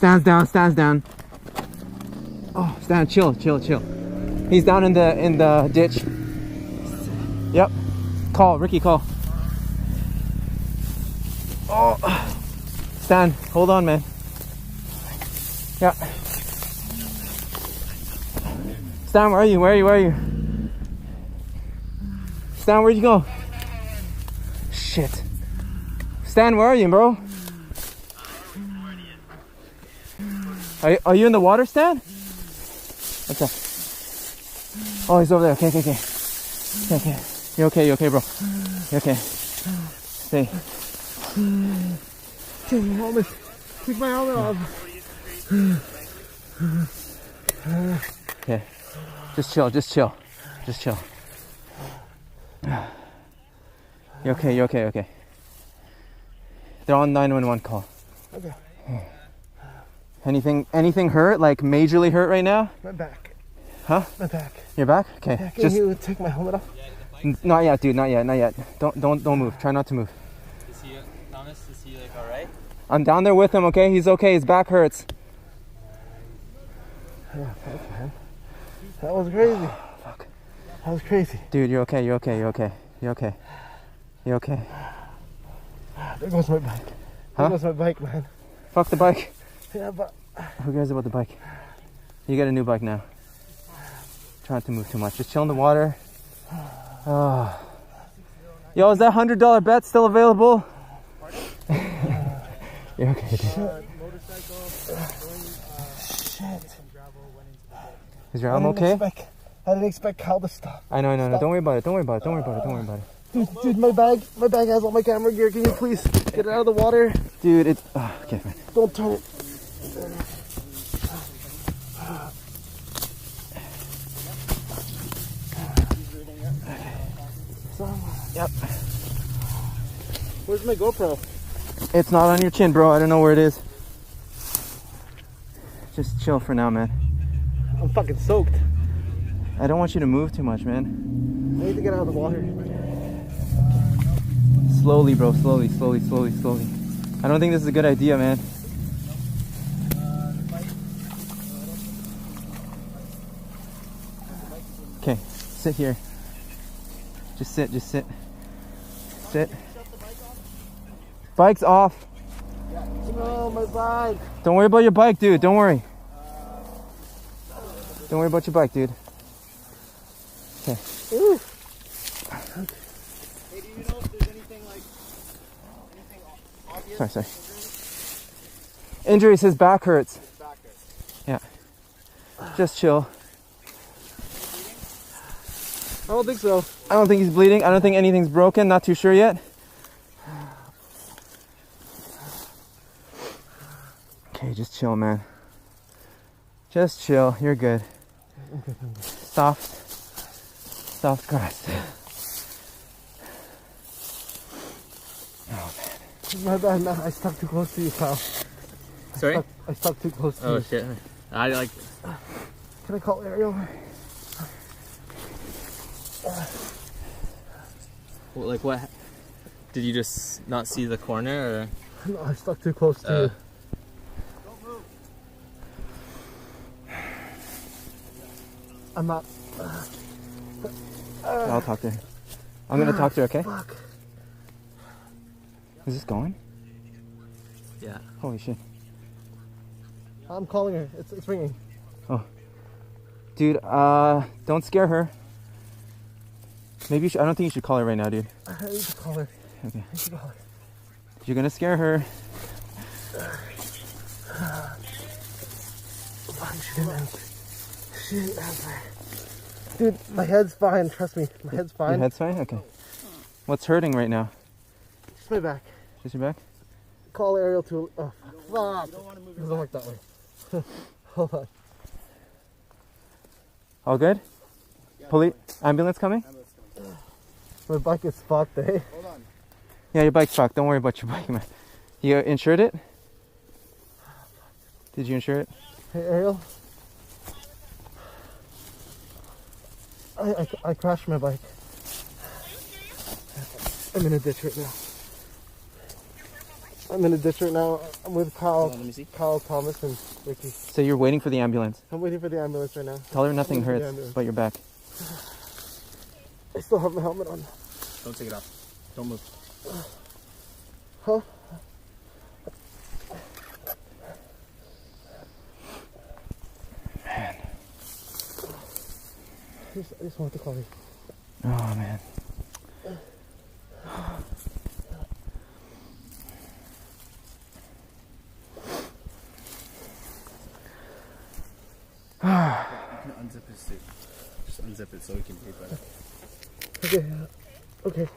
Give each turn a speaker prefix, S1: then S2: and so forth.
S1: Stan's down, Stan's down. Oh, Stan, chill. He's down in the ditch. Yep. Call, Ricky, call. Oh, Stan, hold on, man. Yeah. Stan, where are you? Stan, where'd you go? Shit. Stan, where are you, bro? Are you in the water, Stan? Okay. Oh, he's over there. Okay. You okay, bro? You okay? Stay.
S2: Take my helmet. Take my helmet off.
S1: Okay. Just chill. You okay. They're on 911 call.
S2: Okay.
S1: Anything hurt? Like majorly hurt right now?
S2: My back.
S1: Huh?
S2: My back.
S1: Your back? Okay.
S2: Yeah, can you take my helmet off?
S1: Not yet, dude. Not yet. Don't move. Try not to move.
S3: Is he, Thomas? Is he like all right?
S1: I'm down there with him. Okay. He's okay. His back hurts.
S2: Yeah, thanks, man. That was crazy.
S1: Fuck.
S2: That was crazy.
S1: Dude, you're okay. You okay?
S2: There goes my bike. There goes my bike, man.
S1: Fuck the bike.
S2: Yeah, but
S1: Who cares about the bike? You get a new bike now. Try not to move too much. Just chill in the water. Oh. Yo, is that $100 bet still available? You're okay, dude.
S2: Shit.
S1: Is your arm okay?
S2: I didn't expect Cal to stop.
S1: I know. Don't worry about it.
S2: Dude, my bag has all my camera gear. Can you please get it out of the water?
S1: Dude, it's okay, fine.
S2: Don't turn it.
S1: Yep.
S2: Where's my GoPro?
S1: It's not on your chin, bro. I don't know where it is. Just chill for now, man.
S2: I'm fucking soaked.
S1: I don't want you to move too much, man.
S2: I need to get out of the water.
S1: Slowly, bro. Slowly. I don't think this is a good idea, man. Okay, sit here. Just sit. Bike's off.
S2: No, my bike.
S1: Don't worry about your bike, dude. Don't worry. Don't worry about your bike, dude. Okay.
S2: Ooh.
S3: Hey, do you know if there's anything obvious?
S1: Sorry. Injuries, his back hurts. Yeah. Just chill.
S2: I don't think so.
S1: I don't think he's bleeding. I don't think anything's broken. Not too sure yet. Okay, just chill, man. Just chill. You're good. Soft grass. Oh, man.
S2: My bad, man. I stuck too close to you, pal.
S3: Sorry?
S2: I stuck too close to you.
S3: Oh shit! I like.
S2: Can I call Ariel?
S3: Like what? Did you just not see the corner, or?
S2: No, I stuck too close to you.
S3: Don't move.
S2: I'm not.
S1: I'll talk to her. I'm gonna talk to her, okay?
S2: Fuck.
S1: Is this going?
S3: Yeah.
S1: Holy shit.
S2: I'm calling her. It's ringing.
S1: Oh. Dude, don't scare her. Maybe you should, I don't think you should call her right now, dude.
S2: I need to call her.
S1: Okay.
S2: I need to call her.
S1: You're gonna scare her.
S2: Fuck, she didn't answer. She didn't answer. Dude, my head's fine. Trust me. My head's fine.
S1: Your head's fine? Okay. What's hurting right now?
S2: Just my back.
S1: Just your back?
S2: Call Ariel to. Oh, fuck. It doesn't work that way. Hold on.
S1: All good? Police? Ambulance coming?
S2: My bike is fucked, eh?
S3: Hold on.
S1: Yeah, your bike's fucked. Don't worry about your bike, man. You insured it? Did you insure it?
S2: Hey, Ariel. I crashed my bike. I'm in a ditch right now. I'm in a ditch right now. I'm with Kyle,
S3: Hold on, let me see.
S2: Kyle, Thomas, and Ricky.
S1: So you're waiting for the ambulance.
S2: I'm waiting for the ambulance right now.
S1: Tell her nothing
S2: I'm waiting for the
S1: hurts
S2: ambulance.
S1: but your back.
S2: I still have my helmet on.
S3: Don't take it off. Don't move.
S2: Huh?
S1: Man.
S2: I just want to call you.
S1: Oh, man.
S3: You can unzip his suit. Just unzip it so we can breathe better.
S2: Okay. Okay.